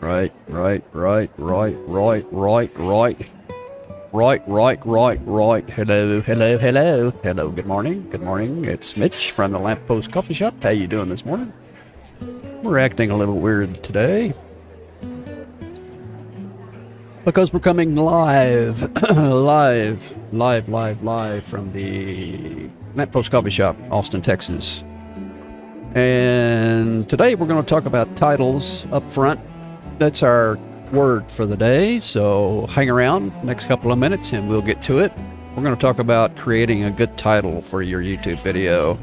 Right. Hello. Good morning. It's Mitch from the Lamppost Coffee Shop. How you doing this morning? We're acting a little weird today because we're coming live from the Lamppost Coffee Shop, Austin, Texas. And today we're going to talk about titles up front. That's our word for the day, so hang around next couple of minutes and we'll get to it. We're going to talk about creating a good title for your YouTube video.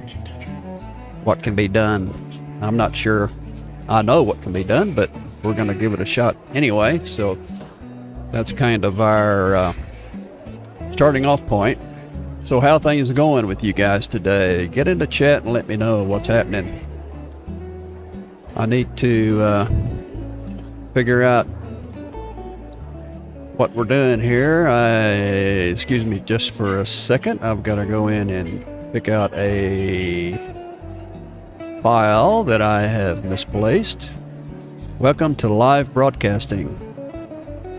What can be done? I'm not sure I know what can be done, but we're going to give it a shot anyway. So that's kind of our starting off point. So how things going with you guys today? Get into chat and let me know what's happening. I need to figure out what we're doing here. Excuse me just for a second. I've got to go in and pick out a file that I have misplaced. Welcome to live broadcasting.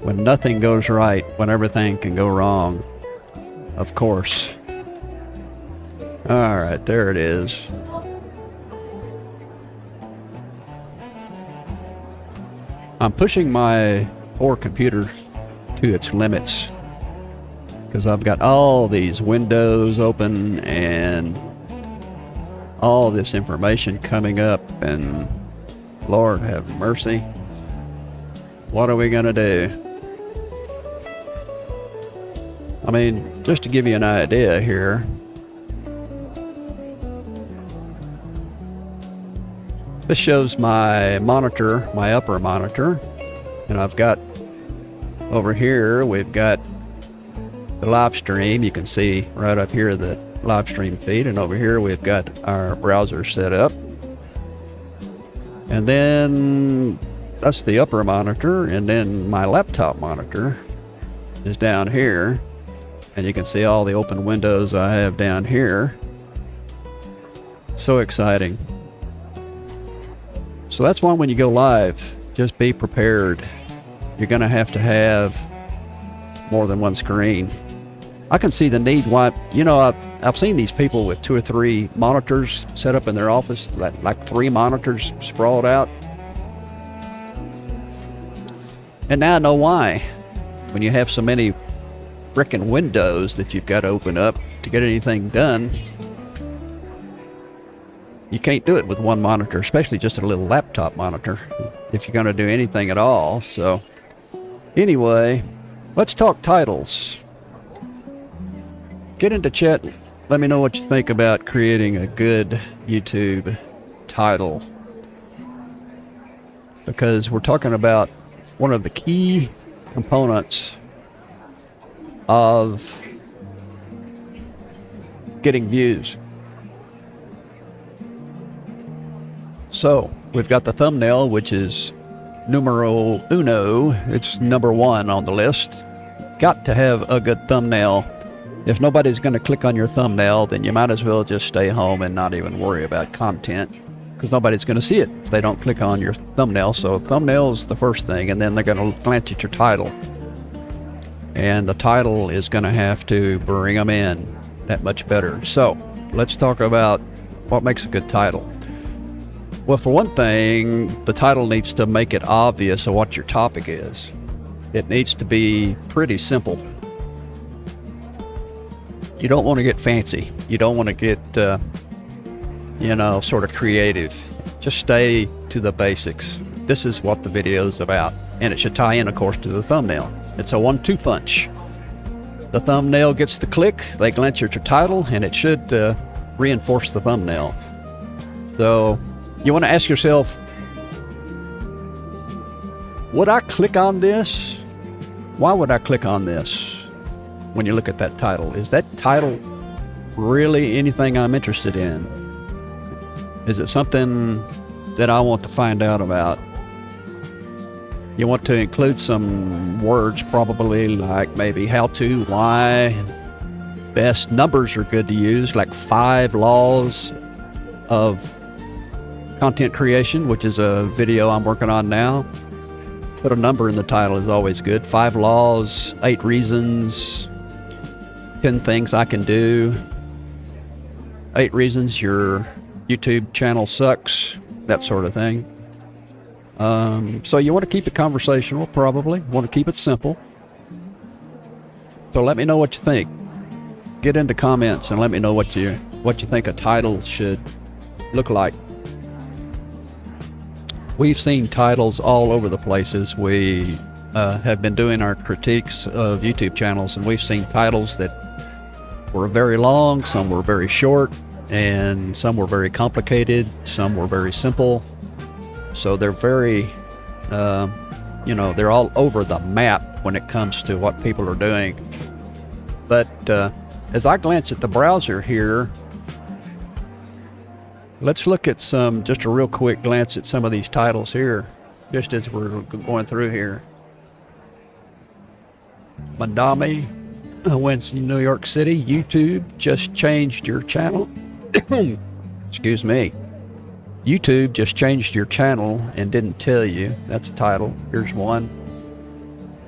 When nothing goes right, when everything can go wrong. Of course. All right, there it is. I'm pushing my poor computer to its limits because I've got all these windows open and all this information coming up, and Lord have mercy. What are we gonna do? I mean, just to give you an idea here, this shows my monitor, my upper monitor, and I've got over here, we've got the live stream. You can see right up here the live stream feed, and over here we've got our browser set up. And then that's the upper monitor, and then my laptop monitor is down here. And you can see all the open windows I have down here. So exciting. So that's why when you go live, just be prepared. You're going to have more than one screen. I can see the need why, I've seen these people with 2 or 3 monitors set up in their office, like 3 monitors sprawled out. And now I know why. When you have so many frickin' windows that you've got to open up to get anything done, you can't do it with one monitor, especially just a little laptop monitor, if you're going to do anything at all. So anyway, let's talk titles. Get into chat. Let me know what you think about creating a good YouTube title, because we're talking about one of the key components of getting views. So we've got the thumbnail, which is numero uno. It's number 1 on the list. Got to have a good thumbnail. If nobody's going to click on your thumbnail, then you might as well just stay home and not even worry about content, because nobody's going to see it if they don't click on your thumbnail. So thumbnail is the first thing, and then they're going to glance at your title. And the title is going to have to bring them in that much better. So let's talk about what makes a good title. Well, for one thing, the title needs to make it obvious of what your topic is. It needs to be pretty simple. You don't want to get fancy. You don't want to get, sort of creative. Just stay to the basics. This is what the video is about. And it should tie in, of course, to the thumbnail. It's a 1-2 punch. The thumbnail gets the click, they glance at your title, and it should reinforce the thumbnail. So you want to ask yourself, would I click on this? Why would I click on this? When you look at that title, is that title really anything I'm interested in? Is it something that I want to find out about? You want to include some words, probably like maybe how to, why, best. Numbers are good to use, like 5 laws of content creation, which is a video I'm working on now. Put a number in the title is always good. 5 laws, 8 reasons, 10 things I can do, 8 reasons your YouTube channel sucks, that sort of thing. So you want to keep it conversational, probably. Want to keep it simple. So let me know what you think. Get into comments and let me know what you think a title should look like. We've seen titles all over the places. We have been doing our critiques of YouTube channels, and we've seen titles that were very long, some were very short, and some were very complicated, some were very simple. So they're very, they're all over the map when it comes to what people are doing. But as I glance at the browser here, let's look at just a real quick glance at some of these titles here, just as we're going through here. Madame wins New York City. YouTube just changed your channel. Excuse me. YouTube just changed your channel and didn't tell you. That's a title. Here's one.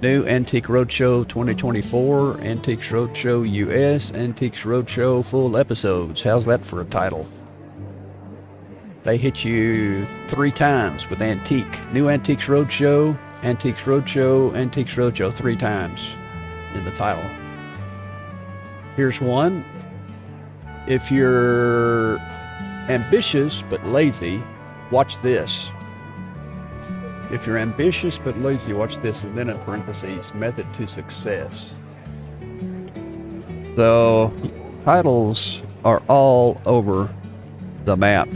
New Antique Roadshow 2024, Antiques Roadshow US, Antiques Roadshow full episodes. How's that for a title? They hit you 3 times with antique. New Antiques Roadshow, Antiques Roadshow, Antiques Roadshow 3 times in the title. Here's one. If you're ambitious but lazy, watch this. If you're ambitious but lazy, watch this, and then in parentheses, method to success. So, titles are all over the map.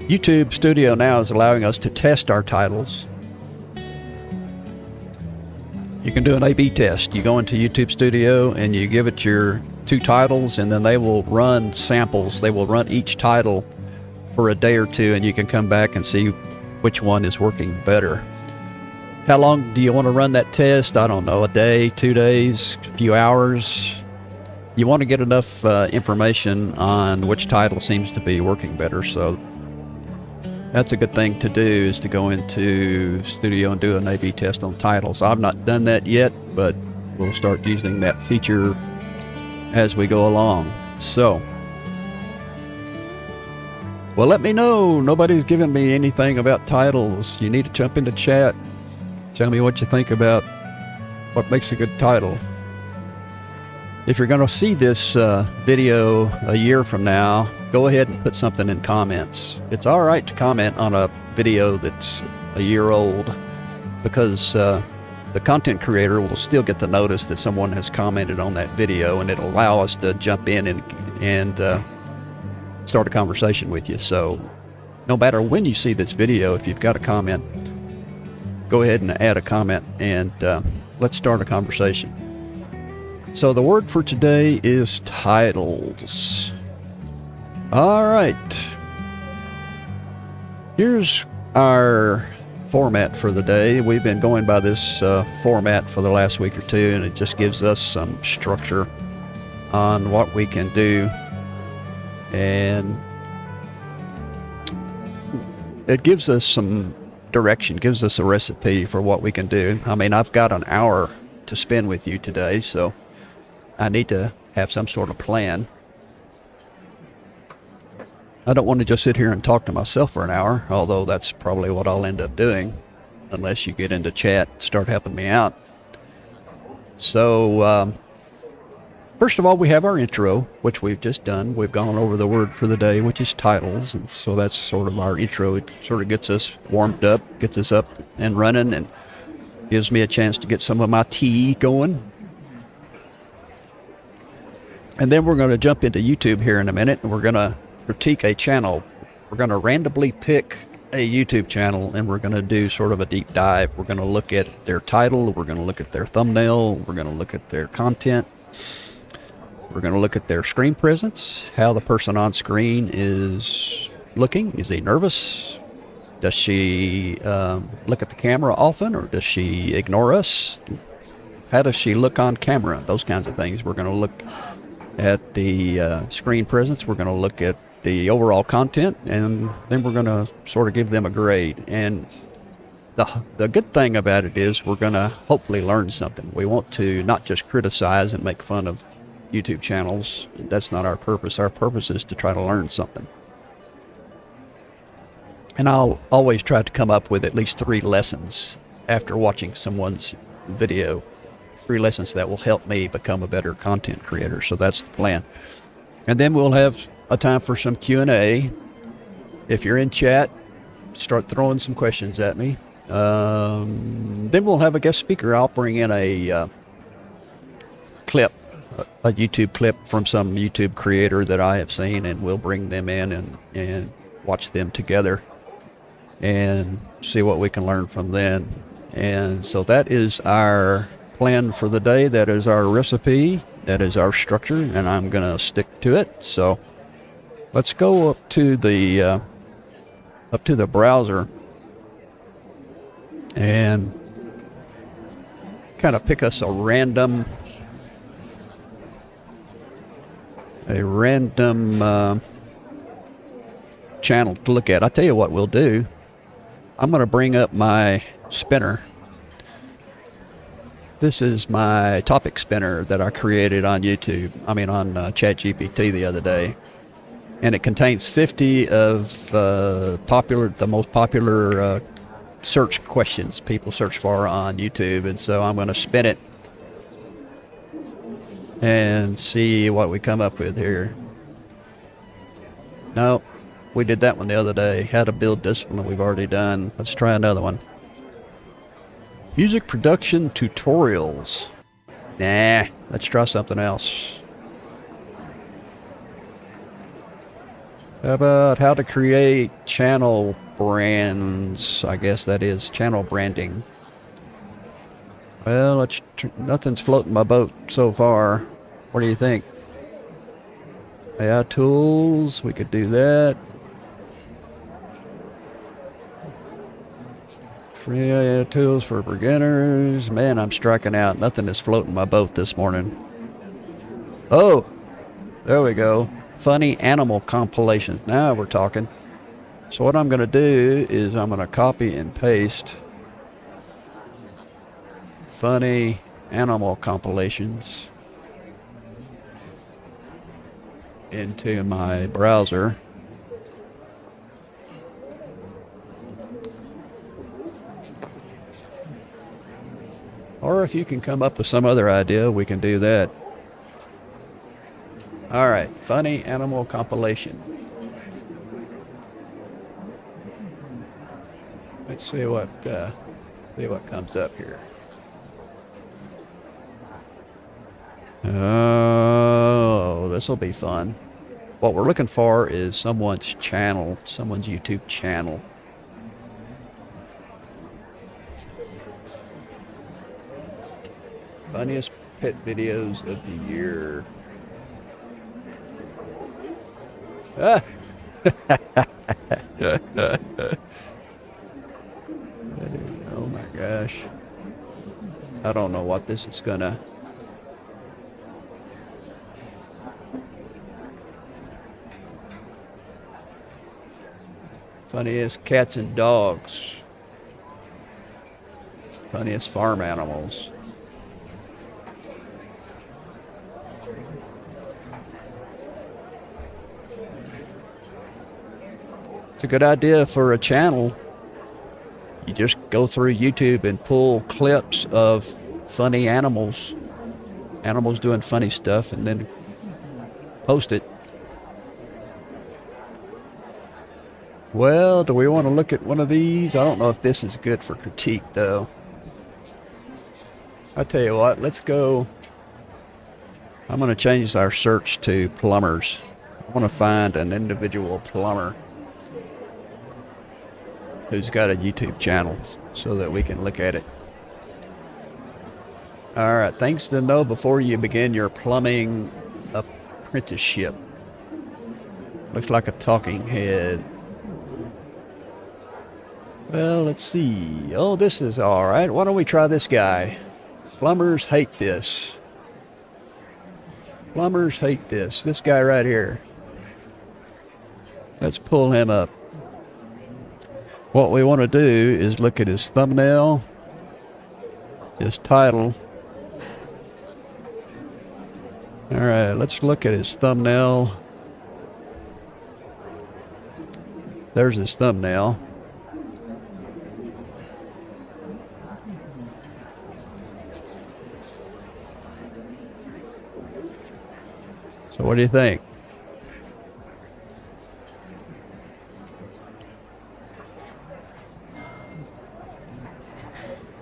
YouTube Studio now is allowing us to test our titles. You can do an A/B test. You go into YouTube Studio and you give it your 2 titles, and then they will run samples. They will run each title for a day or 2, and you can come back and see which one is working better. How long do you want to run that test? I don't know, a day, 2 days, a few hours. You want to get enough information on which title seems to be working better. So that's a good thing to do, is to go into Studio and do an A/B test on titles. I've not done that yet, but we'll start using that feature as we go along. So, well, let me know. Nobody's given me anything about titles. You need to jump into chat. Tell me what you think about what makes a good title. If you're going to see this video a year from now, go ahead and put something in comments. It's all right to comment on a video that's a year old, because the content creator will still get the notice that someone has commented on that video, and it'll allow us to jump in and start a conversation with you. So no matter when you see this video, if you've got a comment, go ahead and add a comment, and let's start a conversation. So the word for today is titles. All right. Here's our format for the day. We've been going by this format for the last week or 2, and it just gives us some structure on what we can do, and it gives us some direction, gives us a recipe for what we can do. I mean, I've got an hour to spend with you today, so I need to have some sort of plan. I don't want to just sit here and talk to myself for an hour, although that's probably what I'll end up doing, unless you get into chat and start helping me out. So, first of all, we have our intro, which we've just done. We've gone over the word for the day, which is titles, and so that's sort of our intro. It sort of gets us warmed up, gets us up and running, and gives me a chance to get some of my tea going. And then we're going to jump into YouTube here in a minute, and we're going to critique a channel. We're going to randomly pick a YouTube channel, and we're going to do sort of a deep dive. We're going to look at their title, we're going to look at their thumbnail, we're going to look at their content, we're going to look at their screen presence, how the person on screen is looking. Is he nervous? Does she look at the camera often, or does she ignore us? How does she look on camera? Those kinds of things. We're going to look at the screen presence. We're going to look at the overall content, and then we're going to sort of give them a grade. And the good thing about it is we're going to hopefully learn something. We want to not just criticize and make fun of YouTube channels. That's not our purpose. Our purpose is to try to learn something. And I'll always try to come up with at least 3 lessons after watching someone's video. 3 lessons that will help me become a better content creator. So that's the plan. And then we'll have a time for some Q&A. If you're in chat, start throwing some questions at me. Then we'll have a guest speaker. I'll bring in a clip, a YouTube clip from some YouTube creator that I have seen, and we'll bring them in and watch them together and see what we can learn from them. And so that is our plan for the day. That is our recipe. That is our structure, and I'm going to stick to it. So let's go up to the browser and kind of pick us a random channel to look at. I'll tell you what we'll do. I'm going to bring up my spinner. This is my topic spinner that I created on YouTube. I mean on ChatGPT the other day. And it contains 50 of the most popular search questions people search for on YouTube. And so I'm going to spin it and see what we come up with here. No, we did that one the other day. How to build discipline we've already done. Let's try another one. Music production tutorials. Nah, let's try something else. How about how to create channel brands? I guess that is channel branding. Well, nothing's floating my boat so far. What do you think? AI tools, we could do that. Free AI tools for beginners. Man, I'm striking out. Nothing is floating my boat this morning. Oh, there we go. Funny animal compilations. Now we're talking. So what I'm going to do is I'm going to copy and paste funny animal compilations into my browser. Or if you can come up with some other idea, we can do that. All right, funny animal compilation. Let's see what comes up here. Oh, this will be fun. What we're looking for is someone's channel, someone's YouTube channel. Funniest pet videos of the year. Ah. Oh my gosh. I don't know what this is gonna. Funniest cats and dogs. Funniest farm animals. It's a good idea for a channel. You just go through YouTube and pull clips of funny animals doing funny stuff, and then post it. Well, do we want to look at one of these? I don't know if this is good for critique, though. I tell you what, let's go. I'm going to change our search to plumbers. I want to find an individual plumber who's got a YouTube channel so that we can look at it. All right, things to know before you begin your plumbing apprenticeship. Looks like a talking head. Well, let's see. Oh, this is all right. Why don't we try this guy? Plumbers hate this. Plumbers hate this. This guy right here. Let's pull him up. What we want to do is look at his thumbnail, his title. All right, let's look at his thumbnail. There's his thumbnail. So what do you think?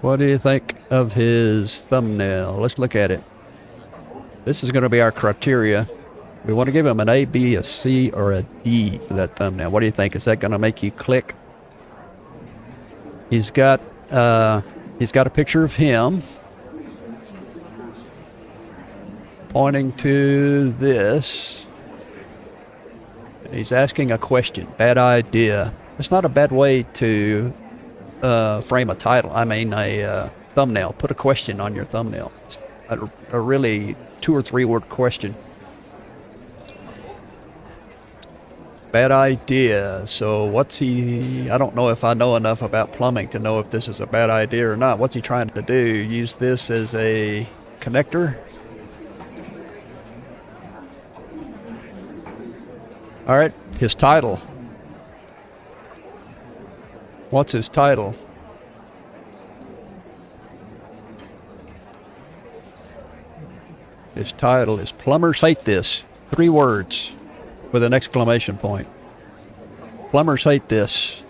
What do you think of his thumbnail? Let's look at it. This is going to be our criteria. We want to give him an A, B, a C, or a D for that thumbnail. What do you think? Is that going to make you click? He's got a picture of him pointing to this. He's asking a question. Bad idea. It's not a bad way to frame a title. I mean a thumbnail. Put a question on your thumbnail. A really 2 or 3 word question. Bad idea. So what's he... I don't know if I know enough about plumbing to know if this is a bad idea or not. What's he trying to do? Use this as a connector? All right, his title. What's his title? His title is Plumbers Hate This. 3 words with an exclamation point. Plumbers hate this.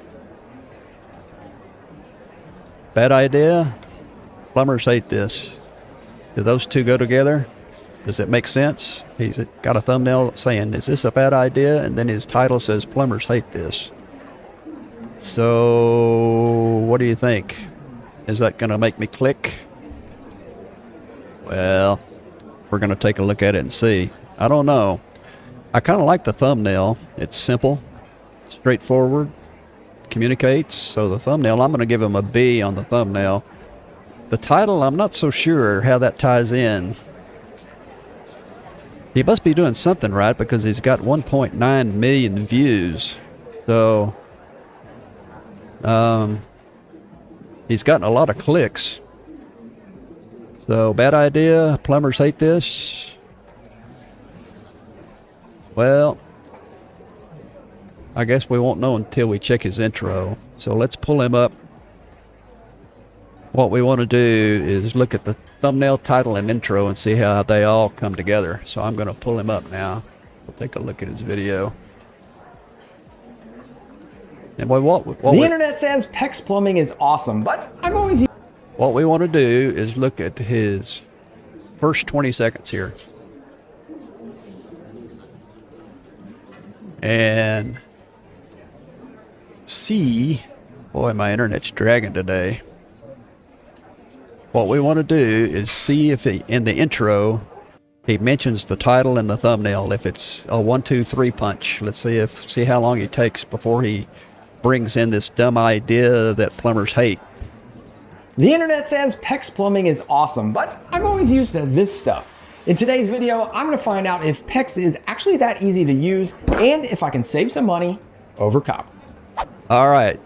Bad idea? Plumbers hate this. Do those 2 go together? Does it make sense? He's got a thumbnail saying, is this a bad idea? And then his title says, Plumbers Hate This. So, what do you think? Is that going to make me click? Well, we're going to take a look at it and see. I don't know. I kind of like the thumbnail. It's simple, straightforward, communicates. So the thumbnail, I'm going to give him a B on the thumbnail. The title, I'm not so sure how that ties in. He must be doing something right because he's got 1.9 million views. So he's gotten a lot of clicks. So bad idea, plumbers hate this. Well, I guess we won't know until we check his intro. So let's pull him up. What we want to do is look at the thumbnail, title, and intro and see how they all come together. So I'm going to pull him up now. We'll take a look at his video. And the internet says PEX Plumbing is awesome, but I've always... What we want to do is look at his first 20 seconds here. And see, boy, my internet's dragging today. What we want to do is see if in the intro he mentions the title and the thumbnail. If it's a 1, 2, 3 punch, let's see how long it takes before he brings in this dumb idea that plumbers hate. The internet says PEX Plumbing is awesome, but I'm always used to this stuff. In today's video, I'm going to find out if PEX is actually that easy to use and if I can save some money over copper. All right.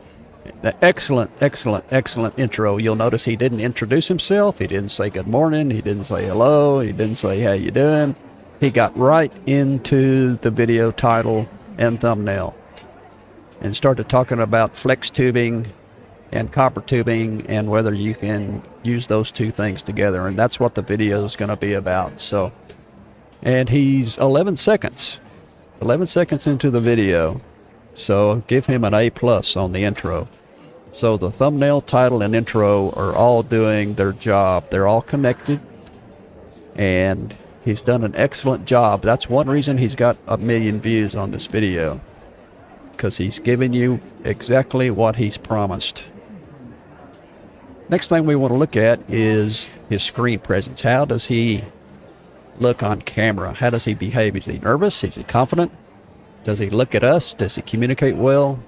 Excellent, excellent, excellent intro. You'll notice he didn't introduce himself. He didn't say good morning. He didn't say hello. He didn't say how you doing. He got right into the video title and thumbnail and started talking about flex tubing and copper tubing and whether you can use those 2 things together. And that's what the video is going to be about. So, and he's 11 seconds into the video. So give him an A+ on the intro. So the thumbnail, title, and intro are all doing their job. They're all connected. And he's done an excellent job. That's one reason he's got 1 million views on this video. Because he's giving you exactly what he's promised. Next thing we want to look at is his screen presence. How does he look on camera? How does he behave? Is he nervous? Is he confident? Does he look at us? Does he communicate well?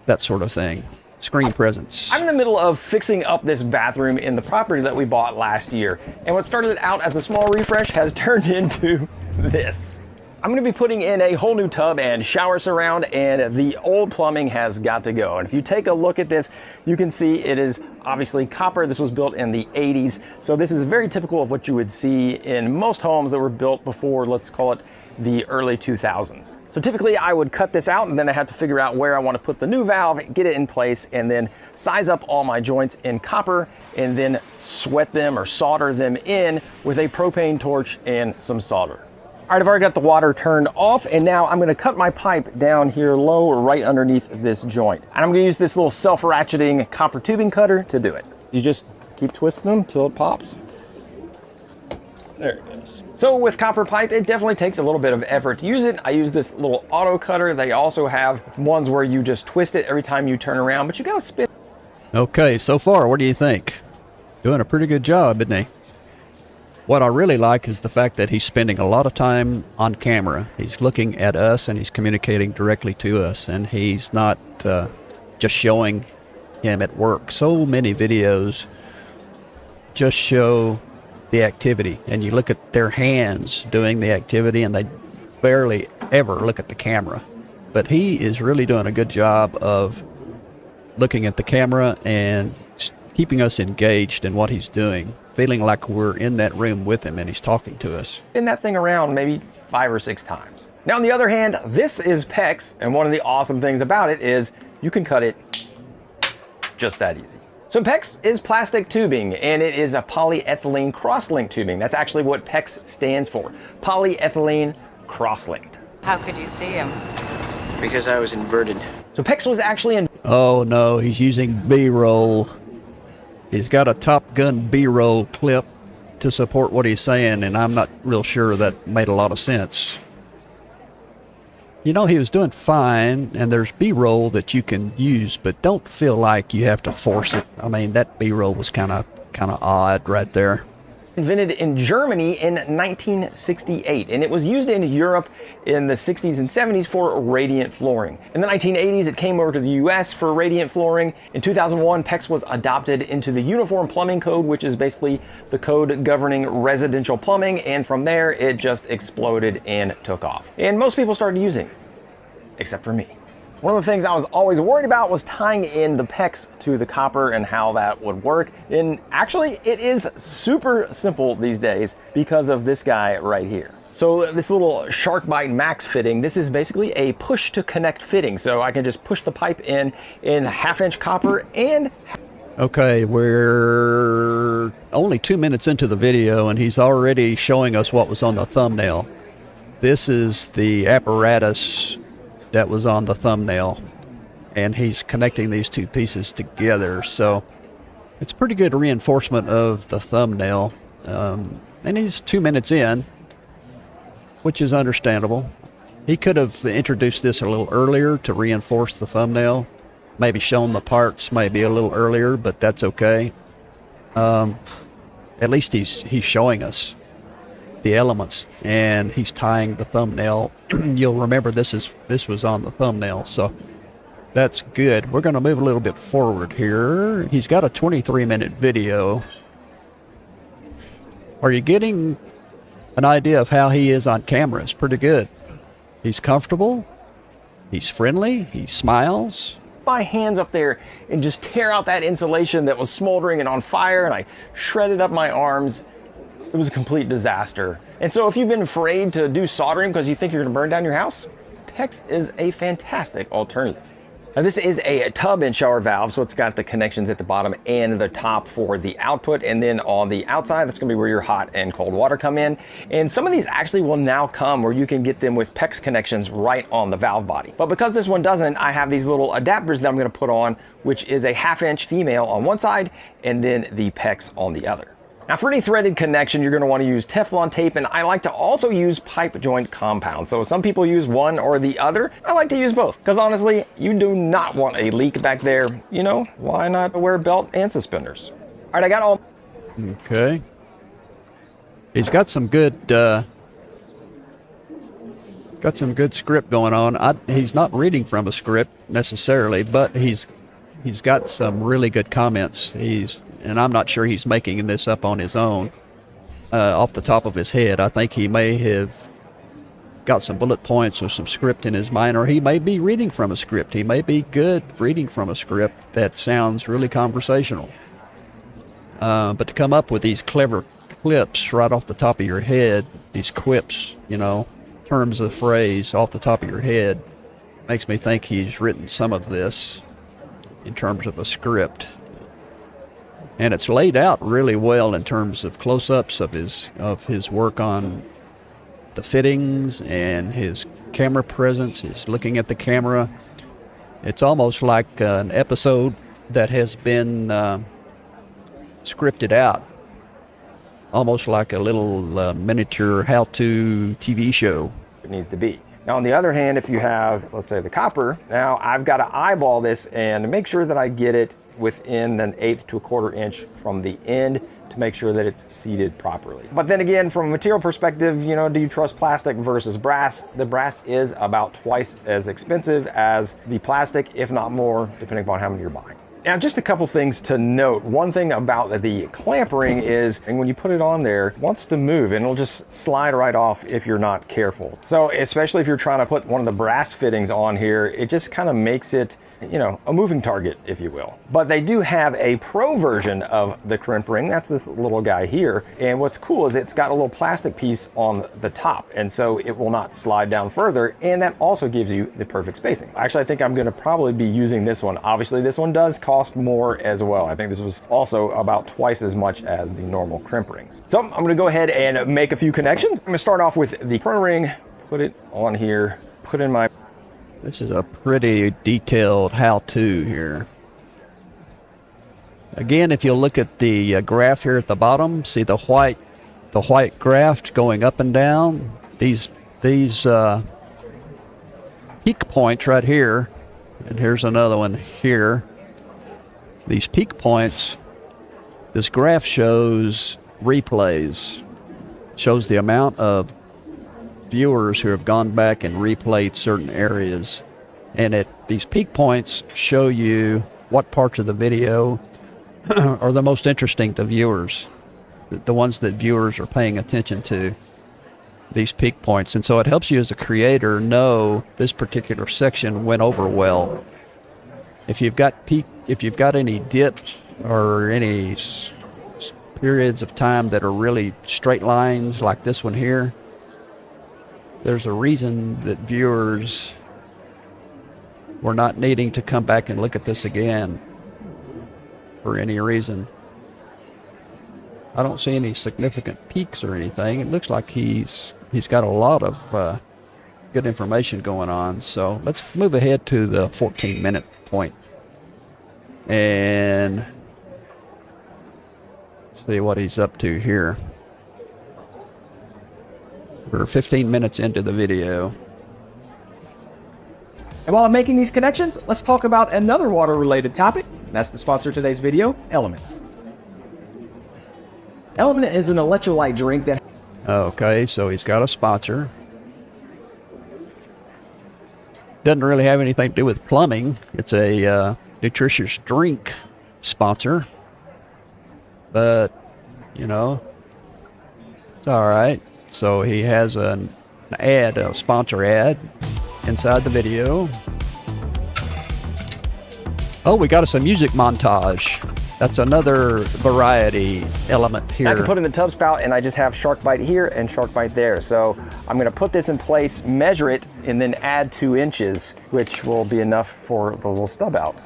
That sort of thing. Screen presence. I'm in the middle of fixing up this bathroom in the property that we bought last year. And what started out as a small refresh has turned into this. I'm going to be putting in a whole new tub and shower surround, and the old plumbing has got to go. And if you take a look at this, you can see it is obviously copper. This was built in the 80s. So this is very typical of what you would see in most homes that were built before, let's call it the early 2000s. So typically I would cut this out, and then I have to figure out where I want to put the new valve, get it in place, and then size up all my joints in copper, and then sweat them or solder them in with a propane torch and some solder. All right, I've already got the water turned off, and now I'm gonna cut my pipe down here low right underneath this joint. And I'm gonna use this little self-ratcheting copper tubing cutter to do it. You just keep twisting them till it pops. There it goes. So with copper pipe, it definitely takes a little bit of effort to use it. I use this little auto cutter. They also have ones where you just twist it every time you turn around, but you gotta spin. Okay, so far, what do you think? Doing a pretty good job, isn't he? What I really like is the fact that he's spending a lot of time on camera. He's looking at us and he's communicating directly to us, and he's not just showing him at work. So many videos just show the activity, and you look at their hands doing the activity and they barely ever look at the camera. But he is really doing a good job of looking at the camera and keeping us engaged in what he's doing, feeling like we're in that room with him and he's talking to us. Spin that thing around maybe 5 or 6 times. Now on the other hand, this is PEX, and one of the awesome things about it is you can cut it just that easy. So PEX is plastic tubing, and it is a polyethylene cross-linked tubing. That's actually what PEX stands for, polyethylene cross-linked. How could you see him? Because I was inverted. So PEX was actually in. Oh no, he's using B-roll. He's got a Top Gun B-roll clip to support what he's saying, and I'm not real sure that made a lot of sense. You know, he was doing fine, and there's B-roll that you can use, but don't feel like you have to force it. I mean, that B-roll was kind of odd right there. Invented in Germany in 1968, and it was used in Europe in the 60s and 70s for radiant flooring. In the 1980s, it came over to the US for radiant flooring. In 2001, PEX was adopted into the Uniform Plumbing Code, which is basically the code governing residential plumbing, and from there, it just exploded and took off. And most people started using it, except for me. One of the things I was always worried about was tying in the PEX to the copper and how that would work. And actually, it is super simple these days because of this guy right here. So this little Shark Bite Max fitting, this is basically a push to connect fitting. So I can just push the pipe in 1/2-inch copper and... Okay, we're only 2 minutes into the video and he's already showing us what was on the thumbnail. This is the apparatus that was on the thumbnail, and he's connecting these two pieces together, so it's pretty good reinforcement of the thumbnail. And he's 2 minutes in, which is understandable. He could have introduced this a little earlier to reinforce the thumbnail, maybe shown the parts maybe a little earlier, but that's okay. At least he's showing us the elements, and he's tying the thumbnail. You'll remember this was on the thumbnail, so that's good. We're going to move a little bit forward here. He's got a 23-minute video. Are you getting an idea of how he is on camera? It's pretty good. He's comfortable, he's friendly, he smiles. My hands up there and just tear out that insulation that was smoldering and on fire, and I shredded up my arms. It was a complete disaster. And so if you've been afraid to do soldering because you think you're gonna burn down your house, PEX is a fantastic alternative. Now this is a tub and shower valve, so it's got the connections at the bottom and the top for the output, and then on the outside, that's gonna be where your hot and cold water come in. And some of these actually will now come where you can get them with PEX connections right on the valve body. But because this one doesn't, I have these little adapters that I'm gonna put on, which is a 1/2-inch female on one side, and then the PEX on the other. Now for any threaded connection, you're going to want to use Teflon tape, and I like to also use pipe joint compound. So some people use one or the other. I like to use both because honestly, you do not want a leak back there. You know, why not wear a belt and suspenders? All right, I got all. Okay. He's got some good script going on. He's not reading from a script necessarily, but he's got some really good comments. And I'm not sure he's making this up on his own, off the top of his head. I think he may have got some bullet points or some script in his mind, or he may be reading from a script. He may be good reading from a script that sounds really conversational. But to come up with these clever clips right off the top of your head, these quips, you know, terms of phrase off the top of your head, makes me think he's written some of this in terms of a script. And it's laid out really well in terms of close-ups of his work on the fittings and his camera presence. He's looking at the camera. It's almost like an episode that has been scripted out, almost like a little miniature how-to TV show. It needs to be. Now, on the other hand, if you have, let's say, the copper, now I've got to eyeball this and make sure that I get it within an 1/8 to 1/4 inch from the end to make sure that it's seated properly. But then again, from a material perspective, you know, do you trust plastic versus brass? The brass is about twice as expensive as the plastic, if not more, depending upon how many you're buying. Now, just a couple things to note. One thing about the clamp ring is, and when you put it on there, it wants to move and it'll just slide right off if you're not careful. So especially if you're trying to put one of the brass fittings on here, it just kind of makes it, you know, a moving target, if you will. But they do have a pro version of the crimp ring. That's this little guy here. And what's cool is it's got a little plastic piece on the top, and so it will not slide down further. And that also gives you the perfect spacing. Actually, I think I'm gonna probably be using this one. Obviously, this one does cost more as well. I think this was also about twice as much as the normal crimp rings. So I'm gonna go ahead and make a few connections. I'm gonna start off with the pro ring, put it on here, put in my... This is a pretty detailed how-to here. Again, if you look at the graph here at the bottom, see the white graph going up and down. These peak points right here, and here's another one here. These peak points, this graph shows replays, shows the amount of viewers who have gone back and replayed certain areas, and these peak points show you what parts of the video are the most interesting to viewers, the ones that viewers are paying attention to, these peak points. And so it helps you as a creator know this particular section went over well. If you've got any dips or any periods of time that are really straight lines like this one here, there's a reason that viewers were not needing to come back and look at this again for any reason. I don't see any significant peaks or anything. It looks like he's got a lot of good information going on. So let's move ahead to the 14-minute point and see what he's up to here. We're 15 minutes into the video. And while I'm making these connections, let's talk about another water-related topic. That's the sponsor of today's video, Element. Element is an electrolyte drink that... Okay, so he's got a sponsor. Doesn't really have anything to do with plumbing. It's a nutritious drink sponsor. But, you know, it's all right. So he has an ad, a sponsor ad, inside the video. Oh, we got us a music montage. That's another variety element here. I can put in the tub spout, and I just have shark bite here and shark bite there. So I'm gonna put this in place, measure it, and then add 2 inches, which will be enough for the little stub out.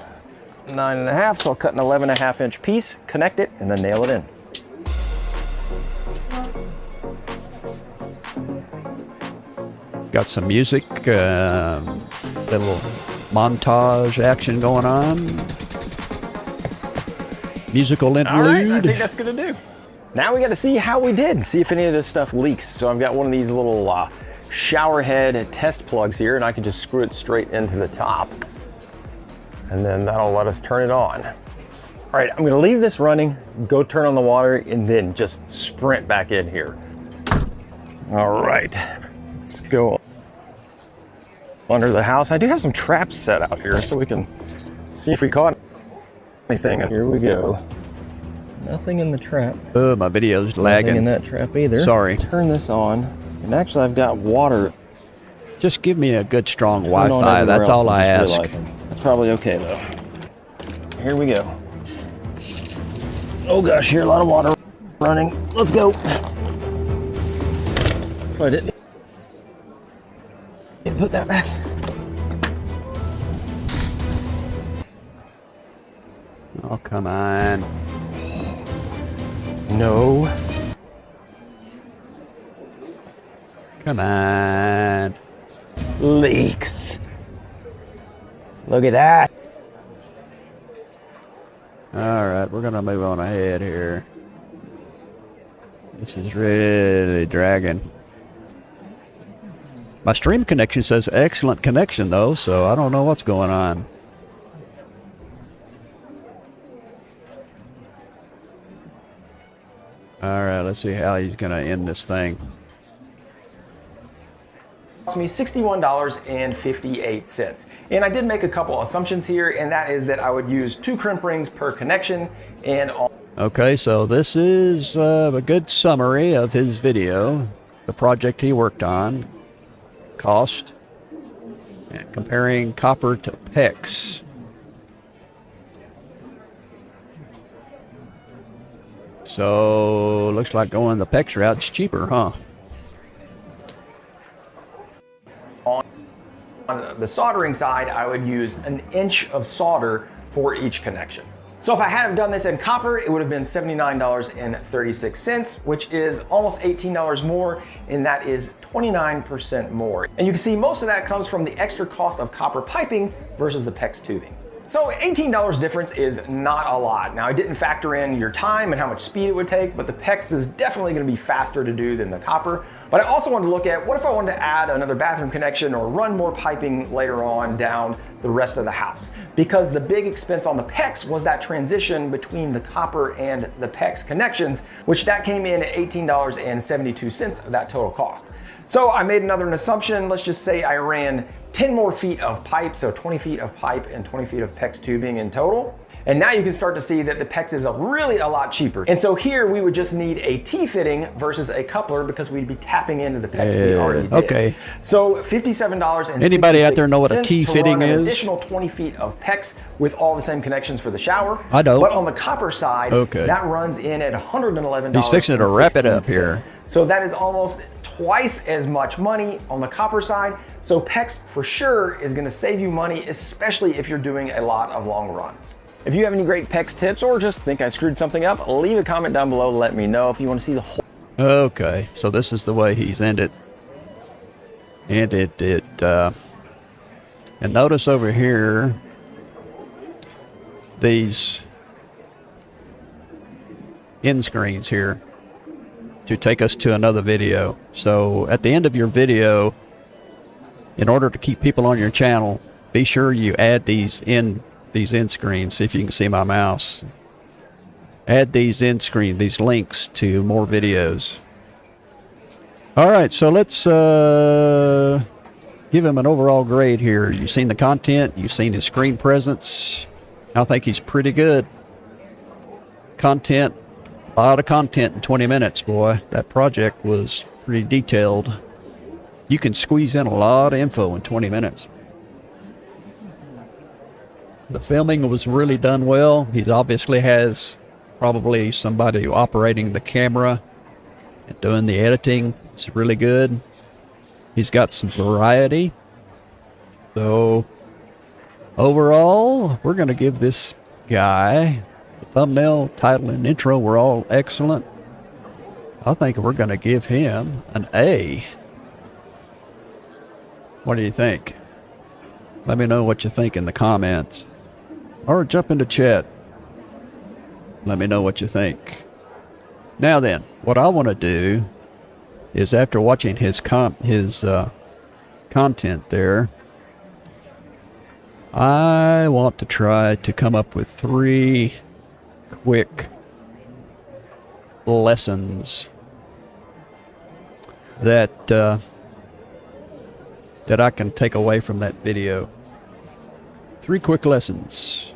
9.5, so I'll cut an 11.5 inch piece, connect it, and then nail it in. Got some music, little montage action going on. Musical interlude. All right, I think that's gonna do. Now we gotta see how we did, see if any of this stuff leaks. So I've got one of these little shower head test plugs here, and I can just screw it straight into the top. And then that'll let us turn it on. All right, I'm gonna leave this running, go turn on the water, and then just sprint back in here. All right, let's go under the house. I do have some traps set out here so we can see if we caught anything. And here we go. Nothing in the trap. Oh, my video's lagging. Nothing in that trap either. Sorry. Turn this on, and actually I've got water Just give me a good strong I'm going Wi-Fi. everywhere That's else all and I just ask. realizing. That's probably okay though. Here we go. Oh gosh, here a lot of water running. Let's go. Oh, I didn't put that back. Oh, come on. No. Come on. Leaks. Look at that. All right, we're going to move on ahead here. This is really dragging. My stream connection says excellent connection, though, so I don't know what's going on. All right, let's see how he's going to end this thing. Cost me $61.58. And I did make a couple assumptions here, and that is that I would use 2 crimp rings per connection and all. Okay, so this is a good summary of his video, the project he worked on, cost, and comparing copper to PEX. So, looks like going the PEX route's cheaper, huh? On the soldering side, I would use 1 inch of solder for each connection. So if I had done this in copper, it would have been $79.36, which is almost $18 more, and that is 29% more. And you can see most of that comes from the extra cost of copper piping versus the PEX tubing. So $18 difference is not a lot. Now I didn't factor in your time and how much speed it would take, but the PEX is definitely going to be faster to do than the copper. But I also wanted to look at what if I wanted to add another bathroom connection or run more piping later on down the rest of the house. Because the big expense on the PEX was that transition between the copper and the PEX connections, which that came in at $18.72 of that total cost. So I made another assumption. Let's just say I ran 10 more feet of pipe, so 20 feet of pipe and 20 feet of PEX tubing in total. And now you can start to see that the PEX is really a lot cheaper. And so here we would just need a T-fitting versus a coupler because we'd be tapping into the PEX we already did. Okay. So $57.66. Anybody out there know what a T-fitting is? An is? additional 20 feet of PEX with all the same connections for the shower. I don't. But on the copper side, Okay. that runs in at $111. He's fixing to wrap it up here. So that is almost twice as much money on the copper side. So PEX for sure is going to save you money, especially if you're doing a lot of long runs. If you have any great PEX tips or just think I screwed something up, leave a comment down below to let me know. If you want to see the whole. Okay, so this is the way he's ended. And and notice over here, these end screens here to take us to another video. So at the end of your video, in order to keep people on your channel, be sure you add these end screens. See if you can see my mouse. Add these end screens, these links to more videos. All right, so let's give him an overall grade here. You've seen the content, you've seen his screen presence. I think he's pretty good. Content, a lot of content in 20 minutes, boy. That project was pretty detailed. You can squeeze in a lot of info in 20 minutes. The filming was really done well. He obviously has probably somebody operating the camera and doing the editing. It's really good. He's got some variety. So overall, we're going to give this guy, the thumbnail, title, and intro were all excellent. I think we're going to give him an A. What do you think? Let me know what you think in the comments. Or jump into chat. Let me know what you think. Now then, what I want to do is after watching his content there, I want to try to come up with 3 quick lessons that I can take away from that video. 3 quick lessons.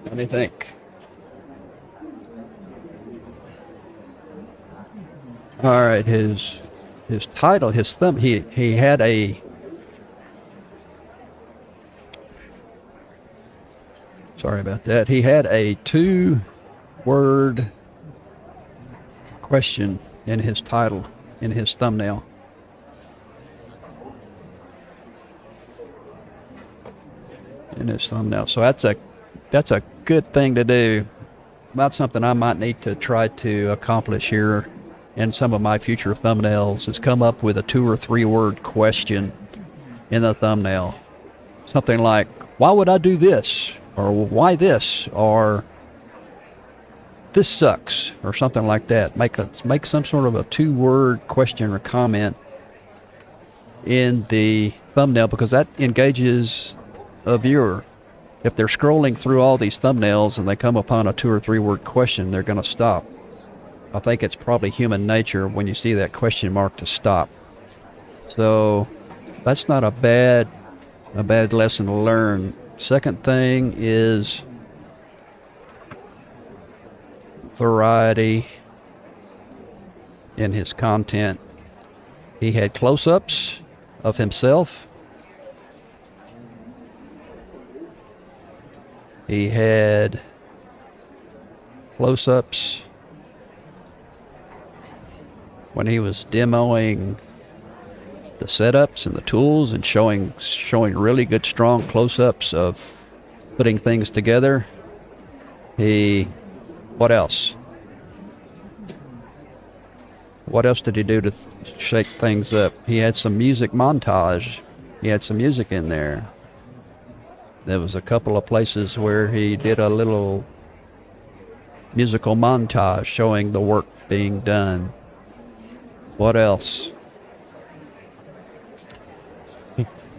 What do you think? All right, his his title, his thumb, he had a, sorry about that, he had a 2-word question in his title, in his thumbnail. In his thumbnail. So that's a good thing to do. That's something I might need to try to accomplish here in some of my future thumbnails, is come up with a 2 or 3 word question in the thumbnail. Something like, why would I do this? Or why this? Or this sucks, or something like that. Make some sort of a 2-word question or comment in the thumbnail, because that engages a viewer. If they're scrolling through all these thumbnails and they come upon a 2 or 3 word question, they're going to stop. I think it's probably human nature when you see that question mark to stop. So that's not a bad lesson to learn. Second thing is variety in his content. He had close-ups of himself. He had close-ups when he was demoing the setups and the tools and showing really good strong close-ups of putting things together. What else? What else did he do to shake things up? He had some music montage. He had some music in there. There was a couple of places where he did a little musical montage showing the work being done. What else?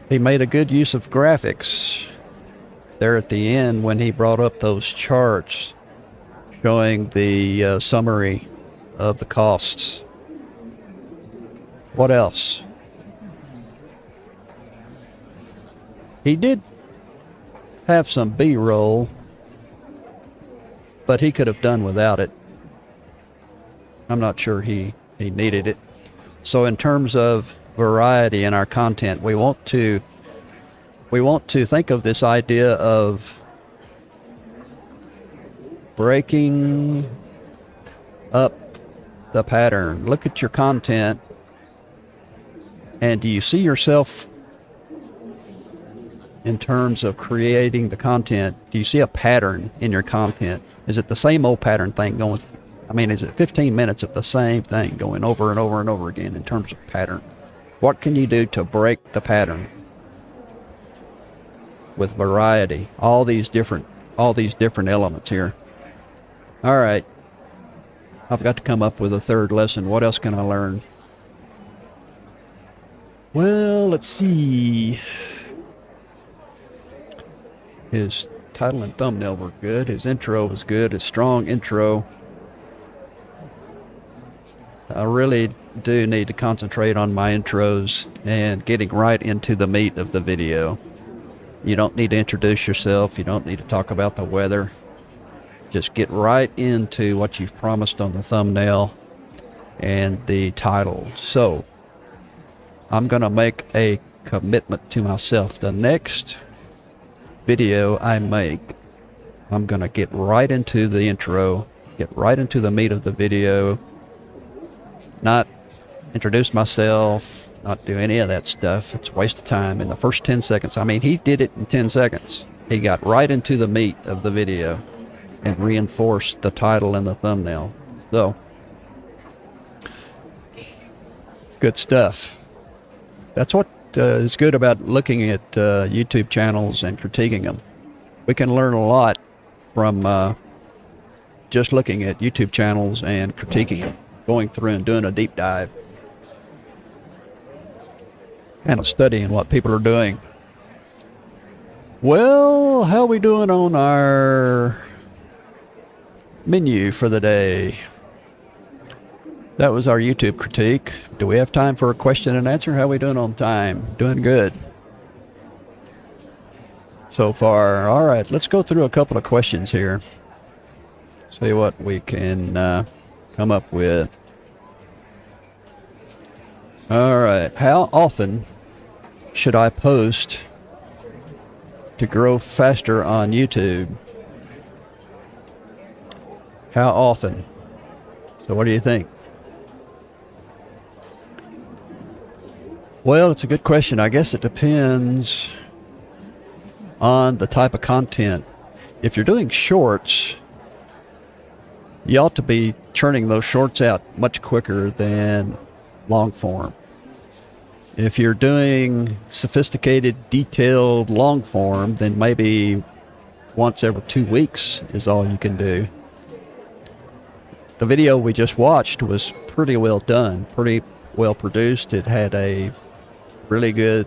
He made a good use of graphics there at the end when he brought up those charts showing the summary of the costs. What else? He did have some B-roll, but he could have done without it. I'm not sure he needed it. So in terms of variety in our content, we want to think of this idea of breaking up the pattern. Look at your content, and do you see yourself in terms of creating the content? Do you see a pattern in your content? Is it the same old pattern thing going? I mean, is it 15 minutes of the same thing going over and over and over again in terms of pattern? What can you do to break the pattern with variety? All these different elements here. All right. I've got to come up with a third lesson. What else can I learn? Well, let's see. His title and thumbnail were good. His intro was good. His strong intro. I really do need to concentrate on my intros and getting right into the meat of the video. You don't need to introduce yourself. You don't need to talk about the weather. Just get right into what you've promised on the thumbnail and the title. So, I'm going to make a commitment to myself. The next video I make, I'm going to get right into the intro, get right into the meat of the video, not introduce myself, not do any of that stuff. It's a waste of time in the first 10 seconds. I mean, he did it in 10 seconds. He got right into the meat of the video and reinforced the title and the thumbnail. So, good stuff. That's what is good about looking at YouTube channels and critiquing them. We can learn a lot from just looking at YouTube channels and critiquing them, going through and doing a deep dive, kind of studying what people are doing. Well, how are we doing on our menu for the day? That was our YouTube critique. Do we have time for a question and answer? How are we doing on time? Doing good so far. All right, let's go through a couple of questions here. See what we can come up with. All right. How often should I post to grow faster on YouTube? How often? So what do you think? Well, it's a good question. I guess it depends on the type of content. If you're doing shorts, you ought to be churning those shorts out much quicker than long form. If you're doing sophisticated, detailed long form, then maybe once every 2 weeks is all you can do. The video we just watched was pretty well done, pretty well produced. It had a really good,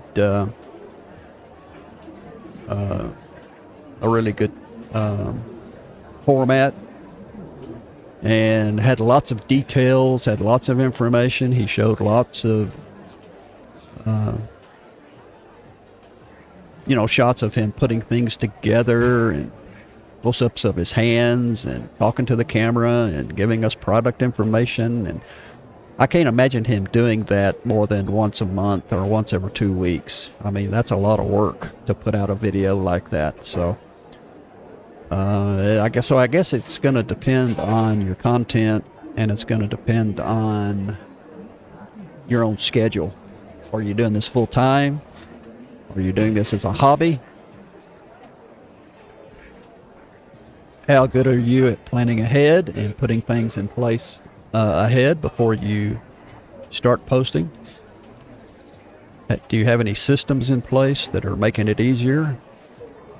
format, and had lots of details, had lots of information. He showed lots of, shots of him putting things together and close-ups of his hands and talking to the camera and giving us product information. And I can't imagine him doing that more than once a month or once every 2 weeks. I mean, that's a lot of work to put out a video like that. So I guess it's going to depend on your content, and it's going to depend on your own schedule. Are you doing this full time? Are you doing this as a hobby? How good are you at planning ahead and putting things in place ahead before you start posting? Do you have any systems in place that are making it easier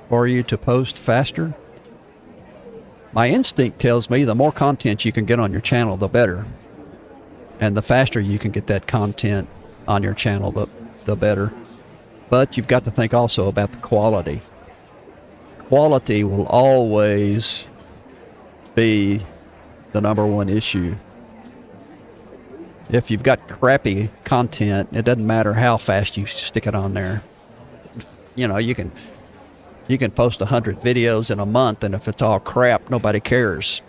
for you to post faster? My instinct tells me the more content you can get on your channel, the better. And the faster you can get that content on your channel, the better. But you've got to think also about the quality. Quality will always be the number one issue. If you've got crappy content, it doesn't matter how fast you stick it on there. You can post 100 videos in a month, and if it's all crap, nobody cares.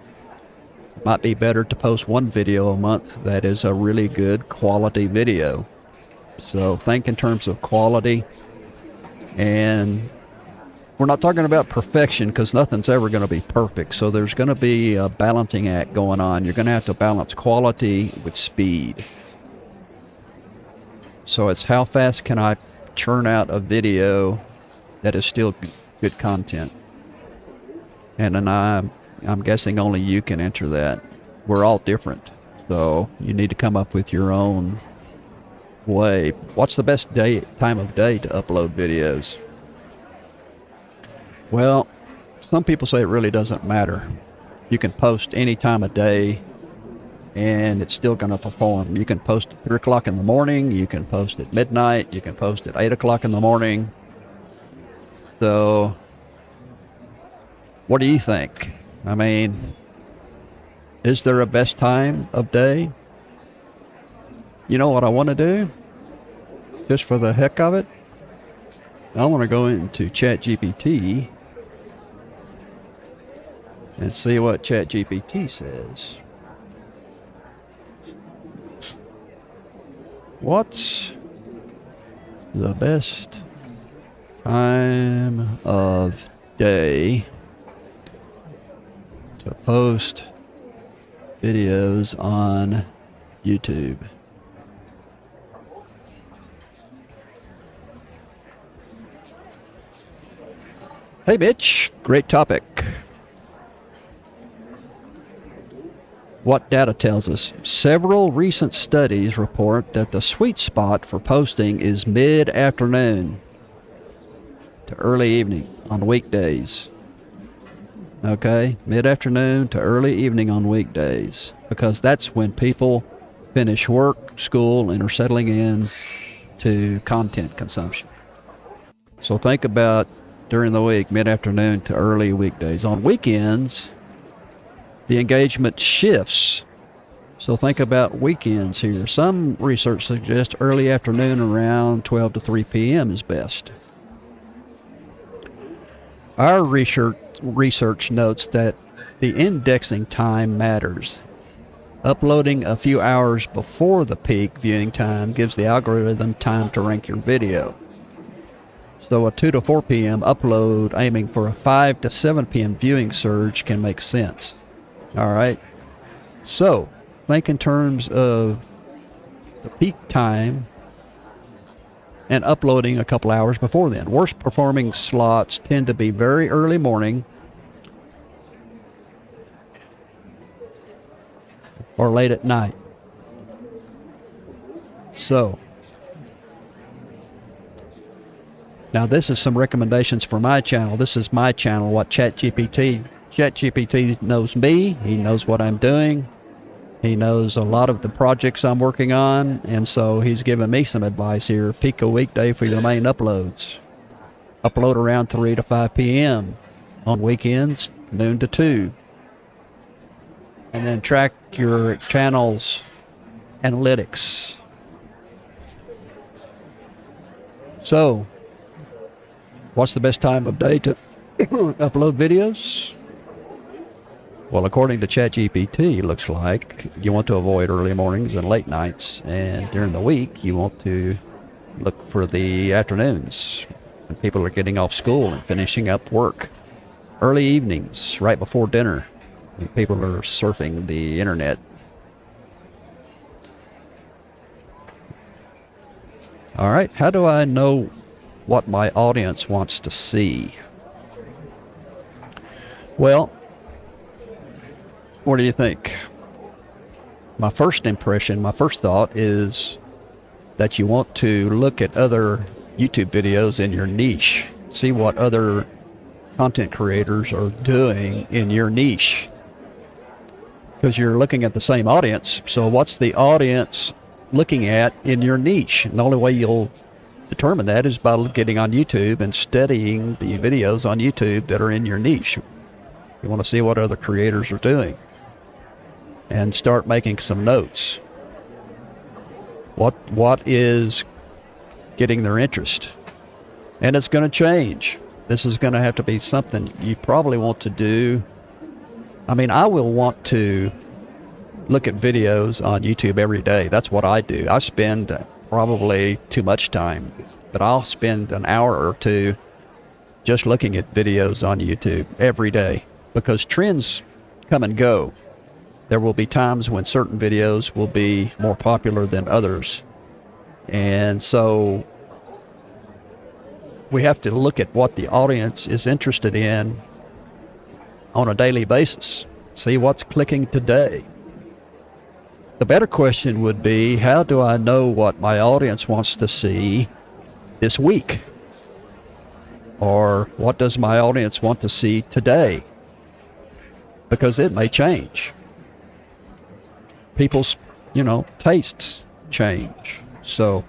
It might be better to post one video a month that is a really good quality video. So think in terms of quality, and we're not talking about perfection because nothing's ever going to be perfect. So there's going to be a balancing act going on. You're going to have to balance quality with speed. So it's how fast can I churn out a video that is still good content. And then I'm guessing only you can enter that. We're all different. So you need to come up with your own way. What's the best time of day to upload videos? Well, some people say it really doesn't matter. You can post any time of day and it's still going to perform. You can post at 3 o'clock in the morning, you can post at midnight, you can post at 8 o'clock in the morning. So, what do you think? I mean, is there a best time of day? You know what I want to do? Just for the heck of it, I want to go into ChatGPT and see what ChatGPT says. What's the best time of day to post videos on YouTube? Hey Mitch, great topic. What data tells us? Several recent studies report that the sweet spot for posting is mid-afternoon to early evening on weekdays. Okay, mid-afternoon to early evening on weekdays, because that's when people finish work, school, and are settling in to content consumption. So think about during the week, mid-afternoon to early weekdays. On weekends, the engagement shifts. So think about weekends here. Some research suggests early afternoon around 12 to 3 p.m. is best. Our research notes that the indexing time matters. Uploading a few hours before the peak viewing time gives the algorithm time to rank your video. So a 2 to 4 p.m. upload aiming for a 5 to 7 p.m. viewing surge can make sense. All right. So think in terms of the peak time and uploading a couple hours before then. Worst performing slots tend to be very early morning or late at night. So now this is some recommendations for my channel. This is my channel, what ChatGPT knows me. He knows what I'm doing. He knows a lot of the projects I'm working on, and so he's given me some advice here. Peak a weekday for your main uploads. Upload around 3 to 5 p.m. On weekends, noon to 2. And then track your channel's analytics. So, what's the best time of day to upload videos? Well, according to ChatGPT, it looks like you want to avoid early mornings and late nights, and during the week, you want to look for the afternoons when people are getting off school and finishing up work. Early evenings, right before dinner, when people are surfing the internet. All right, how do I know what my audience wants to see? Well, what do you think? My first impression, my first thought is that you want to look at other YouTube videos in your niche. See what other content creators are doing in your niche. Because you're looking at the same audience. So what's the audience looking at in your niche? And the only way you'll determine that is by getting on YouTube and studying the videos on YouTube that are in your niche. You want to see what other creators are doing and start making some notes. What is getting their interest? And it's going to change. This is going to have to be something you probably want to do. I mean, I will want to look at videos on YouTube every day. That's what I do. I spend probably too much time, but I'll spend an hour or two just looking at videos on YouTube every day, because trends come and go. There will be times when certain videos will be more popular than others. And so we have to look at what the audience is interested in on a daily basis. See what's clicking today. The better question would be, how do I know what my audience wants to see this week? Or what does my audience want to see today? Because it may change. People's, tastes change. So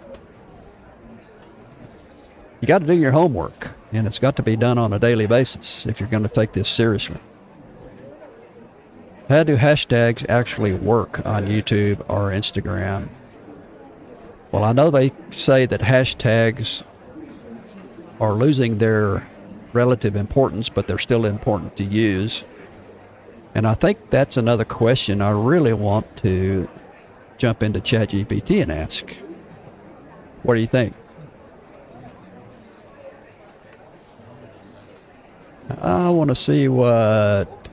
you got to do your homework, and it's got to be done on a daily basis if you're going to take this seriously. How do hashtags actually work on YouTube or Instagram? Well, I know they say that hashtags are losing their relative importance, but they're still important to use. And I think that's another question I really want to jump into ChatGPT and ask. What do you think? I want to see what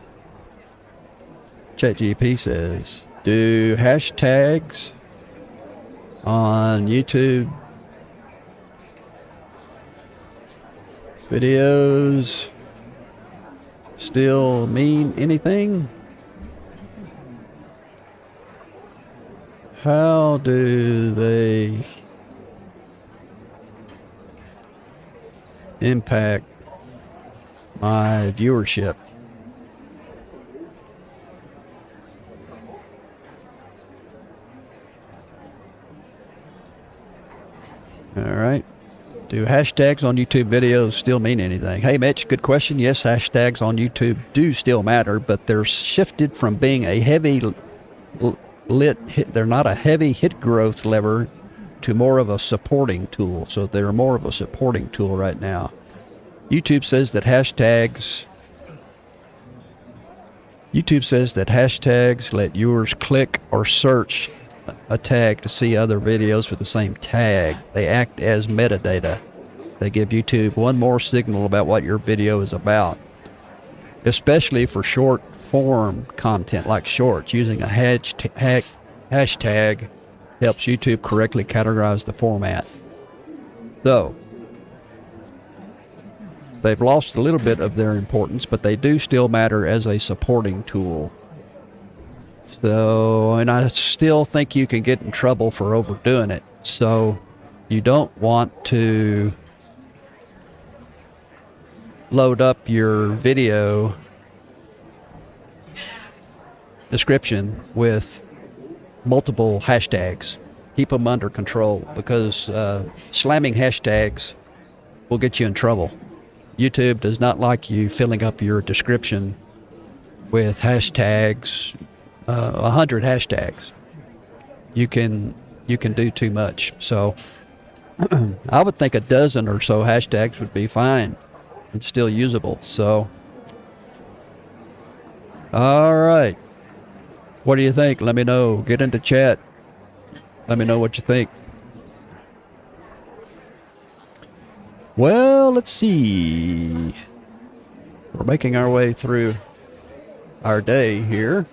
ChatGPT says. Do hashtags on YouTube videos still mean anything? How do they impact my viewership? All right. Do hashtags on YouTube videos still mean anything? Hey, Mitch, good question. Yes, hashtags on YouTube do still matter, but they're shifted from being a heavy they're not a heavy hit growth lever to more of a supporting tool. So they're more of a supporting tool right now. YouTube says that hashtags YouTube says that hashtags let viewers click or search a tag to see other videos with the same tag. They act as metadata. They give YouTube one more signal about what your video is about. Especially for short form content like shorts, using a hashtag helps YouTube correctly categorize the format. So, they've lost a little bit of their importance, but they do still matter as a supporting tool. So, and I still think you can get in trouble for overdoing it. So, you don't want to load up your video description with multiple hashtags. Keep them under control, because slamming hashtags will get you in trouble. YouTube does not like you filling up your description with hashtags, 100 hashtags. You can do too much. So I would think a dozen or so hashtags would be fine and still usable. So, all right. What do you think? Let me know. Get into chat. Let me know what you think. Well, let's see. We're making our way through our day here.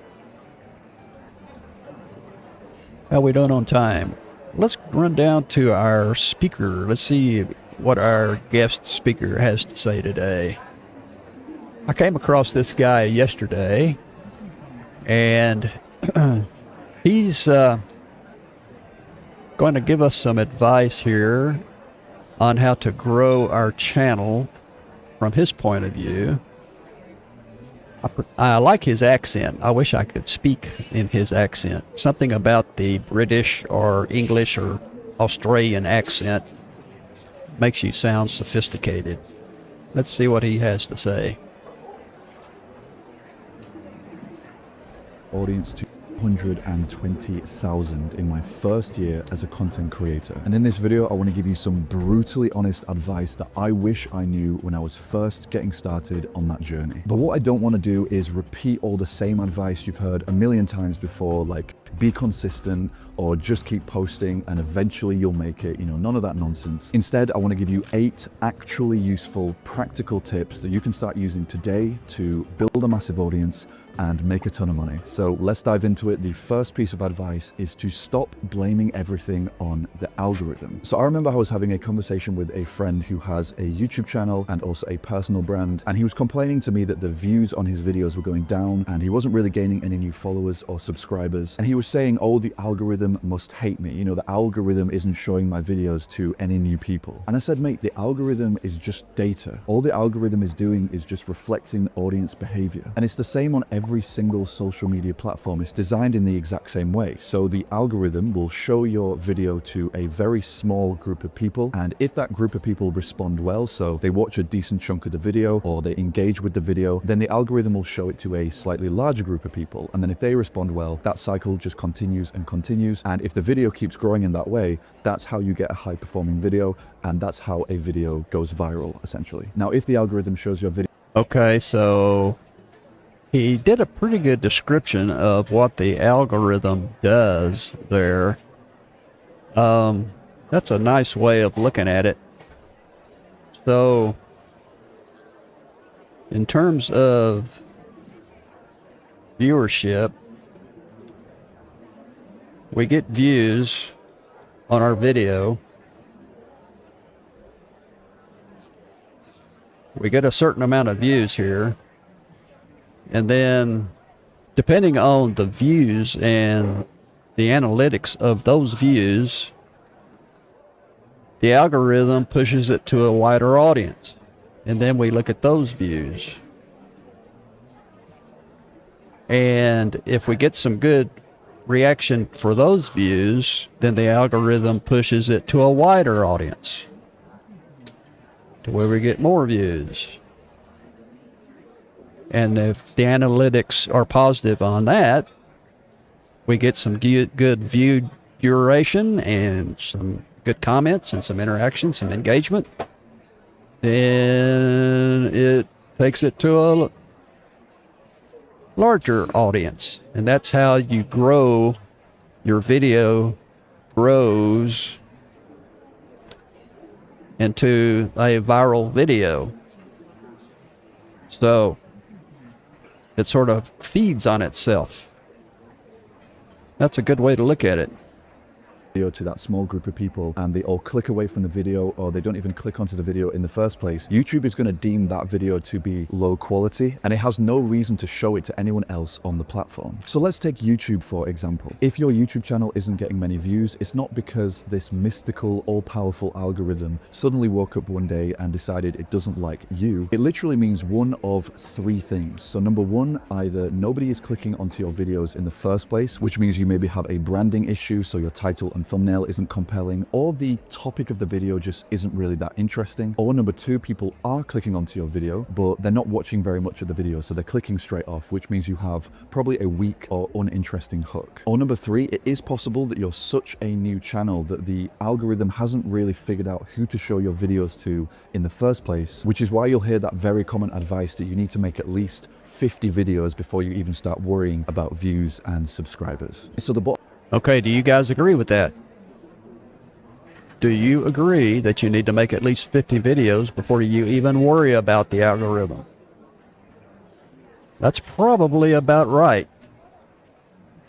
How we doing on time? Let's run down to our speaker. Let's see what our guest speaker has to say today. I came across this guy yesterday, and he's going to give us some advice here on how to grow our channel from his point of view. I like his accent. I wish I could speak in his accent. Something about the British or English or Australian accent makes you sound sophisticated. Let's see what he has to say. Audience to 120,000 in my first year as a content creator. And in this video, I want to give you some brutally honest advice that I wish I knew when I was first getting started on that journey. But what I don't want to do is repeat all the same advice you've heard a million times before, like be consistent or just keep posting and eventually you'll make it. You know, none of that nonsense. Instead, I want to give you 8 actually useful, practical tips that you can start using today to build a massive audience and make a ton of money. So let's dive into it. The first piece of advice is to stop blaming everything on the algorithm. So I remember I was having a conversation with a friend who has a YouTube channel and also a personal brand, and he was complaining to me that the views on his videos were going down and he wasn't really gaining any new followers or subscribers. And he was saying, oh, the algorithm must hate me. You know, the algorithm isn't showing my videos to any new people. And I said, mate, the algorithm is just data. All the algorithm is doing is just reflecting audience behavior. And it's the same on every single social media platform. It's designed in the exact same way. So the algorithm will show your video to a very small group of people. And if that group of people respond well, so they watch a decent chunk of the video or they engage with the video, then the algorithm will show it to a slightly larger group of people. And then if they respond well, that cycle just continues and continues. And if the video keeps growing in that way, that's how you get a high performing video. And that's how a video goes viral, essentially. Now, if the algorithm shows your video. Okay, so he did a pretty good description of what the algorithm does there. That's a nice way of looking at it. So, in terms of viewership, we get views on our video. We get a certain amount of views here. And then, depending on the views and the analytics of those views, the algorithm pushes it to a wider audience. And then we look at those views. And if we get some good reaction for those views, then the algorithm pushes it to a wider audience, to where we get more views. And if the analytics are positive on that, we get some good view duration and some good comments and some interaction, some engagement. Then it takes it to larger audience. And that's how you grow. Your video grows into a viral video. So it sort of feeds on itself. That's a good way to look at it. To that small group of people, and they all click away from the video, or they don't even click onto the video in the first place, YouTube is going to deem that video to be low quality, and it has no reason to show it to anyone else on the platform. So let's take YouTube for example. If your YouTube channel isn't getting many views, it's not because this mystical, all-powerful algorithm suddenly woke up one day and decided it doesn't like you. It literally means one of three things. So number one, either nobody is clicking onto your videos in the first place, which means you maybe have a branding issue, so your title and thumbnail isn't compelling, or the topic of the video just isn't really that interesting. Or number two, people are clicking onto your video, but they're not watching very much of the video, so they're clicking straight off, which means you have probably a weak or uninteresting hook. Or number three, it is possible that you're such a new channel that the algorithm hasn't really figured out who to show your videos to in the first place, which is why you'll hear that very common advice that you need to make at least 50 videos before you even start worrying about views and subscribers. So the Okay, do you guys agree with that? Do you agree that you need to make at least 50 videos before you even worry about the algorithm? That's probably about right.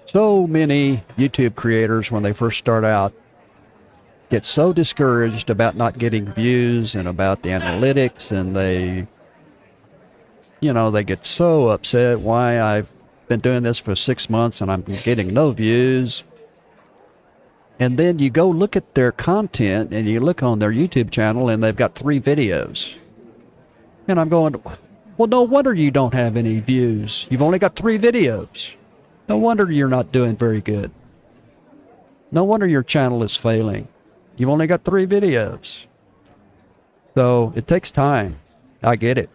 So many YouTube creators, when they first start out, get so discouraged about not getting views and about the analytics, and they get so upset why I've been doing this for 6 months and I'm getting no views. And then you go look at their content and you look on their YouTube channel and they've got 3 videos. And I'm going, well, no wonder you don't have any views. You've only got 3 videos. No wonder you're not doing very good. No wonder your channel is failing. You've only got 3 videos. So it takes time. I get it.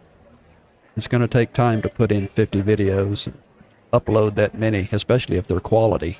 It's going to take time to put in 50 videos and upload that many, especially if they're quality.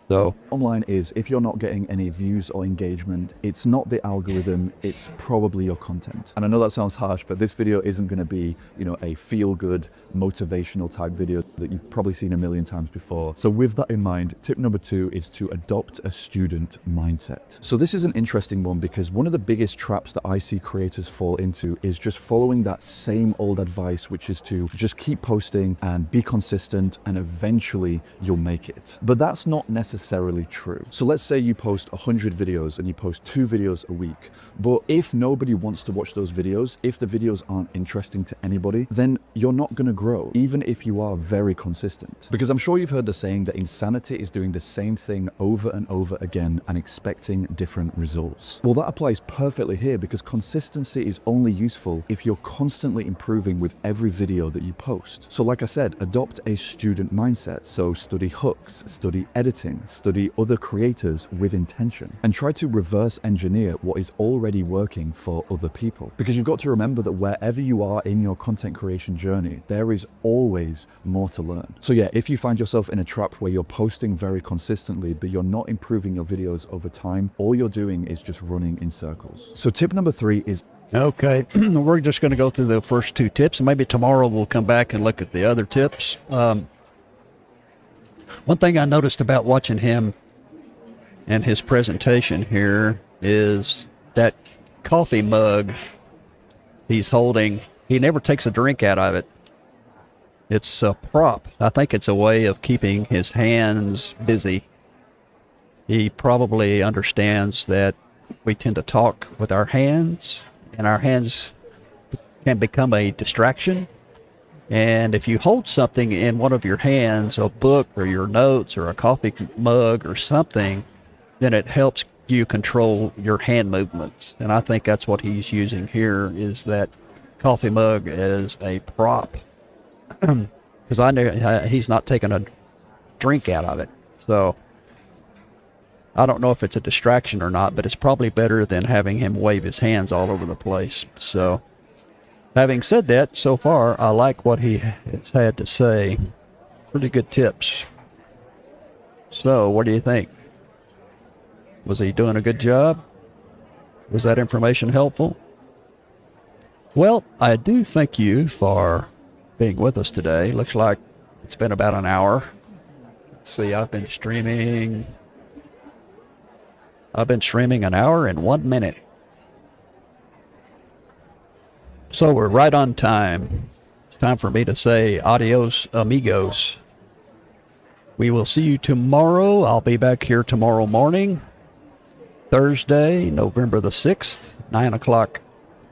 So bottom line is, if you're not getting any views or engagement, it's not the algorithm, it's probably your content. And I know that sounds harsh, but this video isn't going to be, a feel-good, motivational type video that you've probably seen a million times before. So with that in mind, tip number 2 is to adopt a student mindset. So this is an interesting one because one of the biggest traps that I see creators fall into is just following that same old advice, which is to just keep posting and be consistent, and eventually you'll make it. But that's not necessarily true. So let's say you post 100 videos and you post 2 videos a week, but if nobody wants to watch those videos, if the videos aren't interesting to anybody, then you're not going to grow, even if you are very consistent. Because I'm sure you've heard the saying that insanity is doing the same thing over and over again and expecting different results. Well, that applies perfectly here, because consistency is only useful if you're constantly improving with every video that you post. So like I said, adopt a student mindset. So study hooks, study editing, study other creators with intention, and try to reverse engineer what is already working for other people. Because you've got to remember that wherever you are in your content creation journey, there is always more to learn. So yeah, if you find yourself in a trap where you're posting very consistently, but you're not improving your videos over time, all you're doing is just running in circles. So tip number 3 is okay, we're just going to go through the first 2 tips, and maybe tomorrow we'll come back and look at the other tips. One thing I noticed about watching him and his presentation here is that coffee mug he's holding. He never takes a drink out of it. It's a prop. I think it's a way of keeping his hands busy. He probably understands that we tend to talk with our hands, and our hands can become a distraction. And if you hold something in one of your hands, a book or your notes or a coffee mug or something, then it helps you control your hand movements. And I think that's what he's using here, is that coffee mug as a prop. Because I know he's not taking a drink out of it. So I don't know if it's a distraction or not, but it's probably better than having him wave his hands all over the place. So having said that, so far, I like what he has had to say. Pretty good tips. So, what do you think? Was he doing a good job? Was that information helpful? Well, I do thank you for being with us today. Looks like It's been about an hour. Let's see, I've been streaming an hour and 1 minute. So we're right on time. It's time for me to say adios, amigos. We will see you tomorrow. I'll be back here tomorrow morning, Thursday, November the 6th, 9 o'clock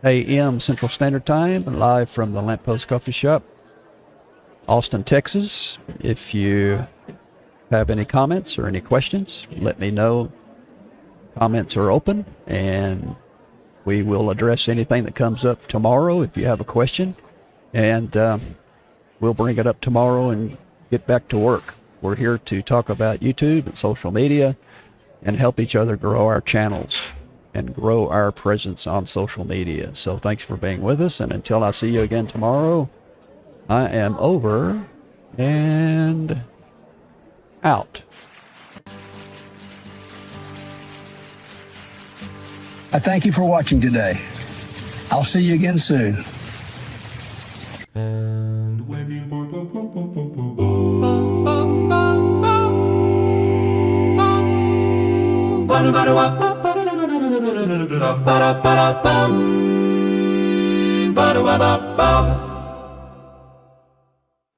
a.m. Central Standard Time, live from the Lamppost Coffee Shop, Austin, Texas. If you have any comments or any questions, let me know. Comments are open, and we will address anything that comes up tomorrow if you have a question, and we'll bring it up tomorrow and get back to work. We're here to talk about YouTube and social media and help each other grow our channels and grow our presence on social media. So thanks for being with us, and until I see you again tomorrow, I am over and out. I thank you for watching today. I'll see you again soon. And when you ba-da-ba-da-ba